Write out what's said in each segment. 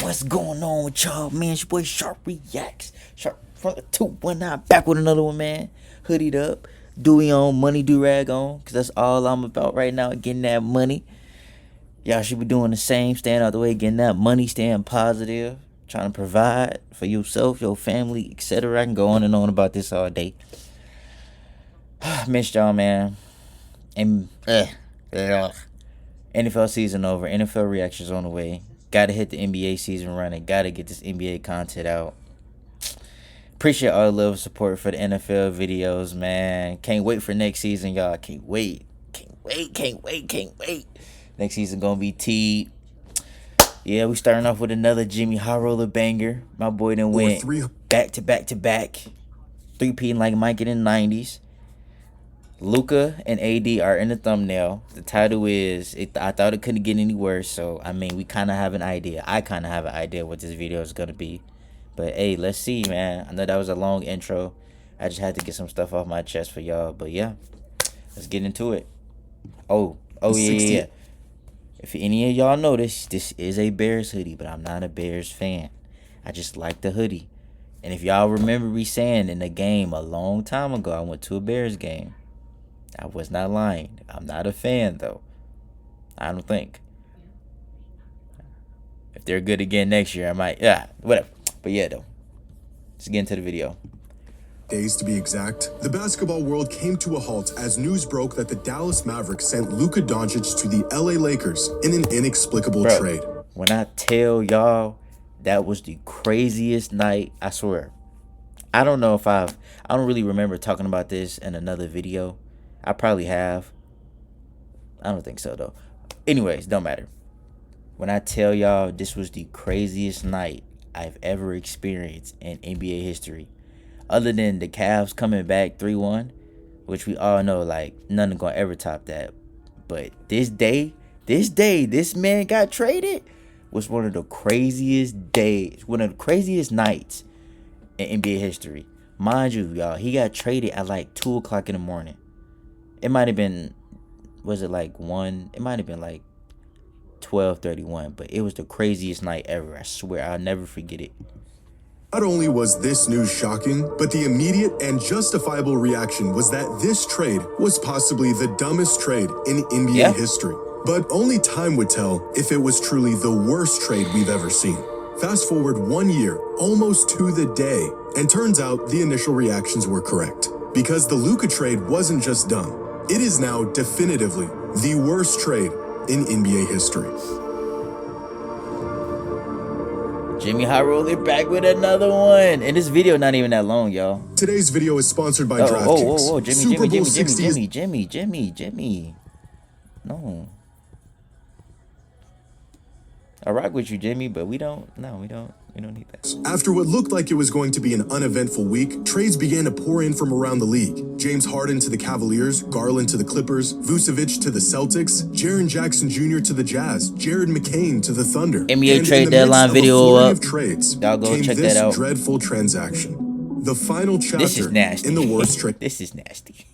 What's going on with y'all, man? It's your boy Sharp Reacts. Sharp from the 219 back with another one, man. Hoodied up, Dewey on, money do rag on, cause that's all I'm about right now, getting that money. Y'all should be doing the same, staying out the way, getting that money, staying positive, trying to provide for yourself, your family, etc. I can go on and on about this all day. Missed y'all, man. And NFL season over, NFL reactions on the way. Gotta hit the NBA season running. Gotta get this NBA content out. Appreciate all the love and support for the NFL videos, man. Can't wait for next season, y'all. Can't wait. Can't wait. Next season gonna be T. Yeah, we starting off with another Jxmyhighroller banger. My boy done went back to back. 3P like Mike in the 90s. Luka and AD are in the thumbnail. The title is, I thought it couldn't get any worse. So, I mean, we kind of have an idea. I kind of have an idea what this video is going to be. But, hey, let's see, man. I know that was a long intro. I just had to get some stuff off my chest for y'all. But, yeah, let's get into it. Oh, yeah. If any of y'all notice, this is a Bears hoodie, but I'm not a Bears fan. I just like the hoodie. And if y'all remember me saying in the game a long time ago, I went to a Bears game. I was not lying. I'm not a fan, though. I don't think. If they're good again next year, I might. Yeah, whatever. But yeah, though. Let's get into the video. Days to be exact, the basketball world came to a halt as news broke that the Dallas Mavericks sent Luka Doncic to the LA Lakers in an inexplicable trade. When I tell y'all that was the craziest night, I swear. I don't know if I don't really remember talking about this in another video. I probably have. I don't think so, though. Anyways, don't matter. When I tell y'all this was the craziest night I've ever experienced in NBA history, other than the Cavs coming back 3-1, which we all know, like, nothing gonna ever top that. But this man got traded was one of the craziest days, one of the craziest nights in NBA history. Mind you, y'all, he got traded at like 2 o'clock in the morning. It might have been, was it like 1? It might have been like 12:31, but it was the craziest night ever. I swear, I'll never forget it. Not only was this news shocking, but the immediate and justifiable reaction was that this trade was possibly the dumbest trade in NBA history. But only time would tell if it was truly the worst trade we've ever seen. Fast forward 1 year, almost to the day, and turns out the initial reactions were correct. Because the Luka trade wasn't just dumb. It is now definitively the worst trade in NBA history. Jxmyhighroller back with another one. And this video not even that long, y'all. Today's video is sponsored by DraftKings. Jimmy. No. I rock with you, Jimmy, but we don't need that. After what looked like it was going to be an uneventful week, trades began to pour in from around the league. James Harden to the Cavaliers, Garland to the Clippers, Vucevic to the Celtics, Jaren Jackson Jr. to the Jazz, Jared McCain to the Thunder. NBA trade deadline video up. Y'all go check that out. Dreadful transaction. The final chapter this is nasty. In the worst trade. This is nasty.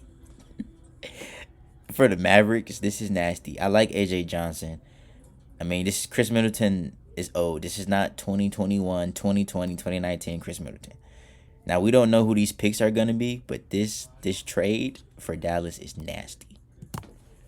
For the Mavericks, this is nasty. I like AJ Johnson. I mean, this Chris Middleton is old. This is not 2021, 2020, 2019 Chris Middleton. Now, we don't know who these picks are going to be, but this trade for Dallas is nasty.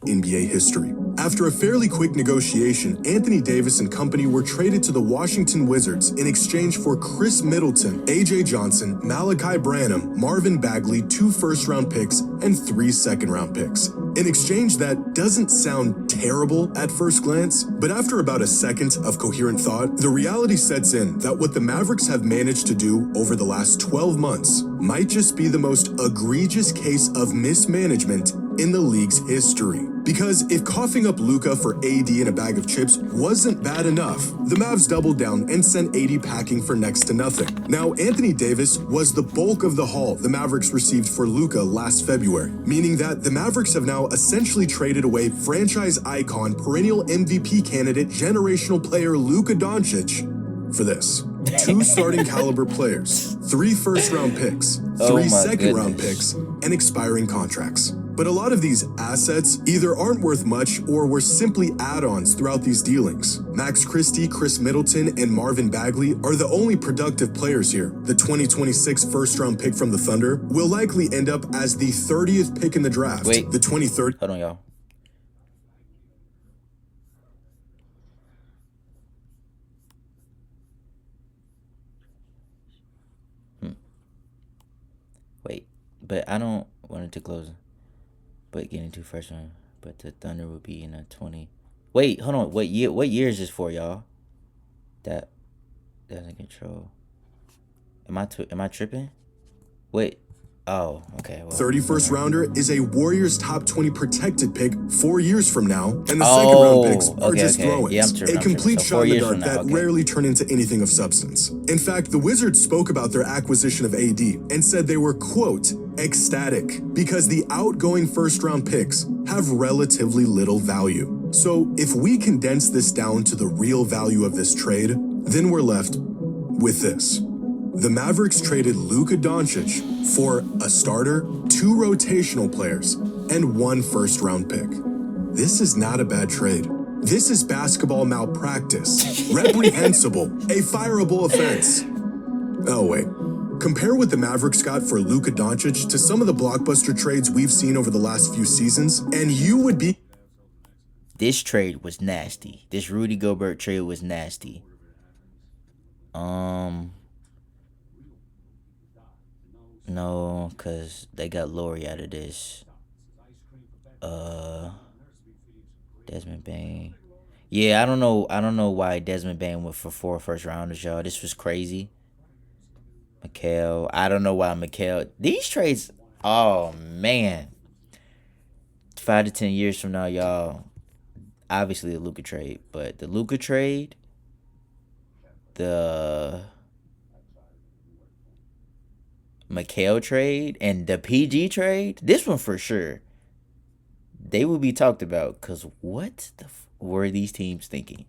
NBA history. After a fairly quick negotiation, Anthony Davis and company were traded to the Washington Wizards in exchange for Chris Middleton, AJ Johnson, Malachi Branham, Marvin Bagley, 2 first-round picks, and 3 second-round picks. An exchange that doesn't sound terrible at first glance, but after about a second of coherent thought, the reality sets in that what the Mavericks have managed to do over the last 12 months might just be the most egregious case of mismanagement in the league's history. Because if coughing up Luka for AD in a bag of chips wasn't bad enough, the Mavs doubled down and sent AD packing for next to nothing. Now, Anthony Davis was the bulk of the haul the Mavericks received for Luka last February, meaning that the Mavericks have now essentially traded away franchise icon, perennial MVP candidate, generational player Luka Doncic for this. 2 starting caliber players, 3 first-round picks, 3 second-round picks, and expiring contracts. But a lot of these assets either aren't worth much or were simply add-ons throughout these dealings. Max Christie, Chris Middleton, and Marvin Bagley are the only productive players here. The 2026 first-round pick from the Thunder will likely end up as the 30th pick in the draft. Wait. The 2030. Hold on, y'all. Wait, but I don't want it to close. But getting to first round. But the Thunder would be in a 20. Wait, hold on. What year? What year is this for, y'all? That doesn't control. Am I tripping? Wait. Oh, okay. Well, 31st rounder is a Warriors top 20 protected pick 4 years from now, and the second round picks are just throw-ins. Yeah, I'm tripping, a complete So 4 shot in the years dark from now, that rarely turn into anything of substance. In fact, the Wizards spoke about their acquisition of AD and said they were, quote, ecstatic because the outgoing first round picks have relatively little value. So if we condense this down to the real value of this trade, then we're left with this. The Mavericks traded Luka Doncic for a starter, 2 rotational players, and 1 first-round pick. This is not a bad trade. This is basketball malpractice, reprehensible, a fireable offense. Oh, wait. Compare what the Mavericks got for Luka Doncic to some of the blockbuster trades we've seen over the last few seasons, and you would be... This trade was nasty. This Rudy Gobert trade was nasty. No, cause they got Laurie out of this. Desmond Bane. Yeah, I don't know why Desmond Bane went for 4 first rounders, y'all. This was crazy. Mikal. I don't know why Mikal. These trades. Oh man. 5 to 10 years from now, y'all. Obviously the Luka trade, but the Luka trade, the Mikal trade, and the PG trade, this one for sure, they will be talked about, because what the were these teams thinking?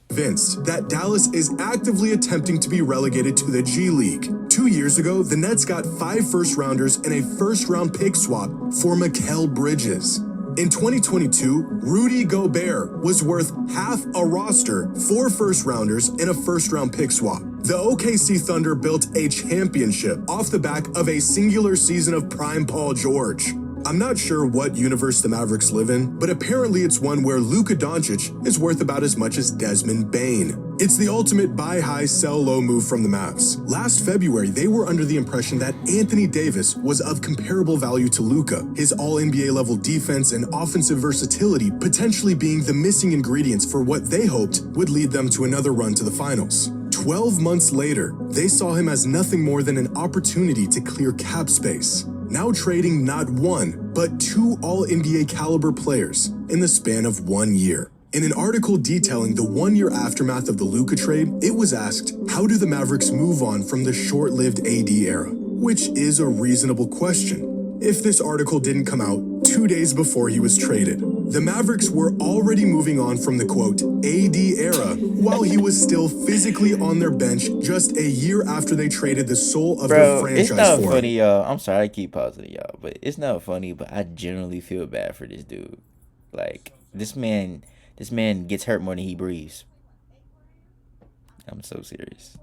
Convinced that Dallas is actively attempting to be relegated to the G League. 2 years ago, the Nets got 5 first-rounders and a first-round pick swap for Mikal Bridges. In 2022, Rudy Gobert was worth half a roster, 4 first-rounders, and a first-round pick swap. The OKC Thunder built a championship off the back of a singular season of prime Paul George. I'm not sure what universe the Mavericks live in, but apparently it's one where Luka Doncic is worth about as much as Desmond Bane. It's the ultimate buy high, sell low move from the Mavs. Last February, they were under the impression that Anthony Davis was of comparable value to Luka, his all-NBA level defense and offensive versatility potentially being the missing ingredients for what they hoped would lead them to another run to the finals. 12 months later, they saw him as nothing more than an opportunity to clear cap space. Now trading not 1, but 2 all-NBA caliber players in the span of 1 year. In an article detailing the 1-year aftermath of the Luka trade, it was asked, how do the Mavericks move on from the short-lived AD era? Which is a reasonable question. If this article didn't come out 2 days before he was traded, the Mavericks were already moving on from the, quote, AD era, while he was still physically on their bench just a year after they traded the soul of their franchise it's not for funny, y'all. I'm sorry, I keep pausing y'all, but it's not funny, but I generally feel bad for this dude. Like, this man gets hurt more than he breathes. I'm so serious.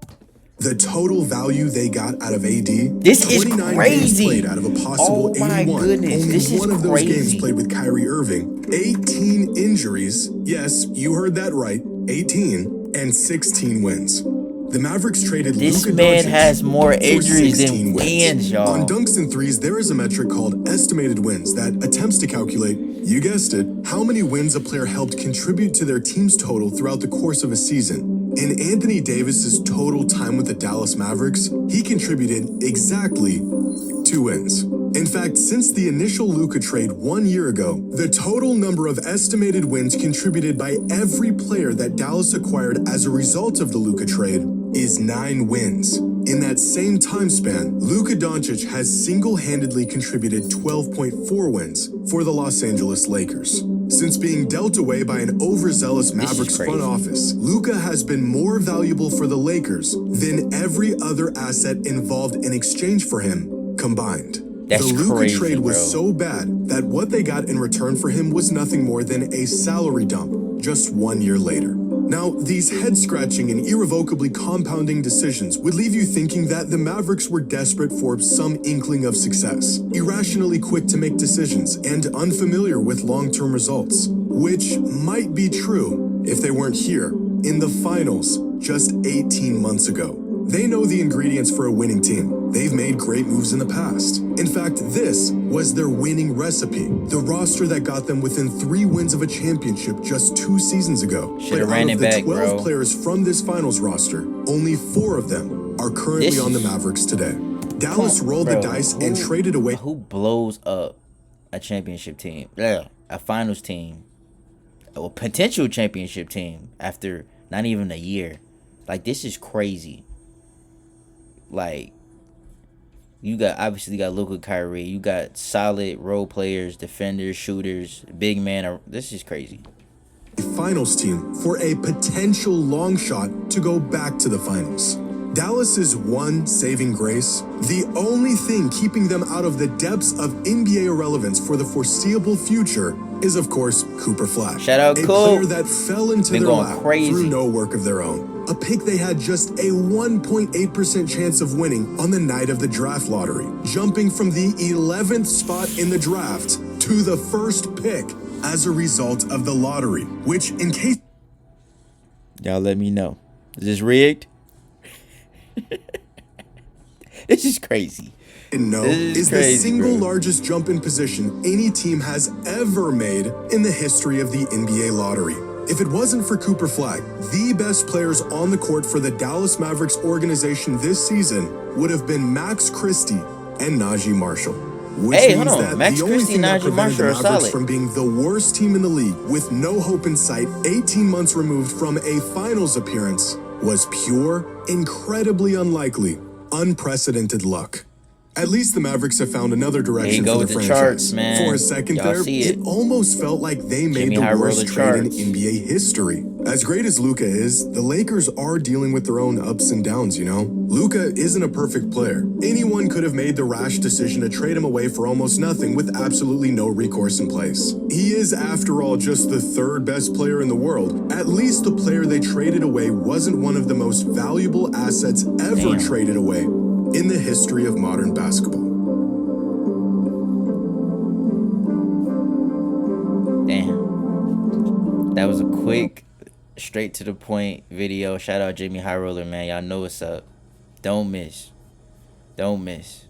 The total value they got out of AD, this is 29 crazy. games played out of a possible 81. Goodness, Only this is one of those crazy. games played with Kyrie Irving. 18 injuries. Yes, you heard that right. 18 and 16 wins. The Mavericks traded This Luka man Doncic has more for injuries 16 than wins, y'all. On dunks and threes, there is a metric called estimated wins that attempts to calculate, you guessed it, how many wins a player helped contribute to their team's total throughout the course of a season. In Anthony Davis's total time with the Dallas Mavericks, he contributed exactly 2 wins. In fact, since the initial Luka trade 1 year ago, the total number of estimated wins contributed by every player that Dallas acquired as a result of the Luka trade is 9 wins. In that same time span, Luka Doncic has single-handedly contributed 12.4 wins for the Los Angeles Lakers. Since being dealt away by an overzealous Mavericks front office, Luka has been more valuable for the Lakers than every other asset involved in exchange for him combined. That's the Luka crazy, trade was bro. so bad that what they got in return for him was nothing more than a salary dump just 1 year later. Now, these head-scratching and irrevocably compounding decisions would leave you thinking that the Mavericks were desperate for some inkling of success, irrationally quick to make decisions, and unfamiliar with long-term results. Which might be true if they weren't here, in the finals, just 18 months ago. They know the ingredients for a winning team. They've made great moves in the past. In fact, this was their winning recipe. The roster that got them within 3 wins of a championship just 2 seasons ago. Should've ran it back, But out of the 12 bro. players from this finals roster, only 4 of them are currently on the Mavericks today. Dallas rolled the dice and traded away. Who blows up a championship team? Yeah, a finals team, a potential championship team after not even a year. Like, this is crazy. Like, you got Luka, Kyrie, you got solid role players, defenders, shooters, big man. This is crazy. Finals team for a potential long shot to go back to the finals. Dallas's one saving grace, the only thing keeping them out of the depths of NBA irrelevance for the foreseeable future, is of course Cooper Flash. Shout out a Coop. player that fell into their lap through no work of their own. A pick they had just a 1.8% chance of winning on the night of the draft lottery, jumping from the 11th spot in the draft to the first pick as a result of the lottery, which in case y'all let me know. Is this rigged? This is crazy. No, is the single largest jump in position any team has ever made in the history of the NBA lottery. If it wasn't for Cooper Flag, the best players on the court for the Dallas Mavericks organization this season would have been Max Christie and Najee Marshall. Which means that Max the only Christie thing and that Najee prevented the Marshall are Mavericks solid. from being the worst team in the league with no hope in sight 18 months removed from a finals appearance was pure, incredibly unlikely, unprecedented luck. At least the Mavericks have found another direction for the franchise. Charts, man. For a second Y'all there, see it almost felt like they made the worst trade in NBA history. As great as Luka is, the Lakers are dealing with their own ups and downs, you know? Luka isn't a perfect player. Anyone could have made the rash decision to trade him away for almost nothing with absolutely no recourse in place. He is, after all, just the 3rd best player in the world. At least the player they traded away wasn't one of the most valuable assets ever traded away in the history of modern basketball. Damn. That was a quick, straight to the point video. Shout out Jxmyhighroller, man. Y'all know what's up. Don't miss. Don't miss.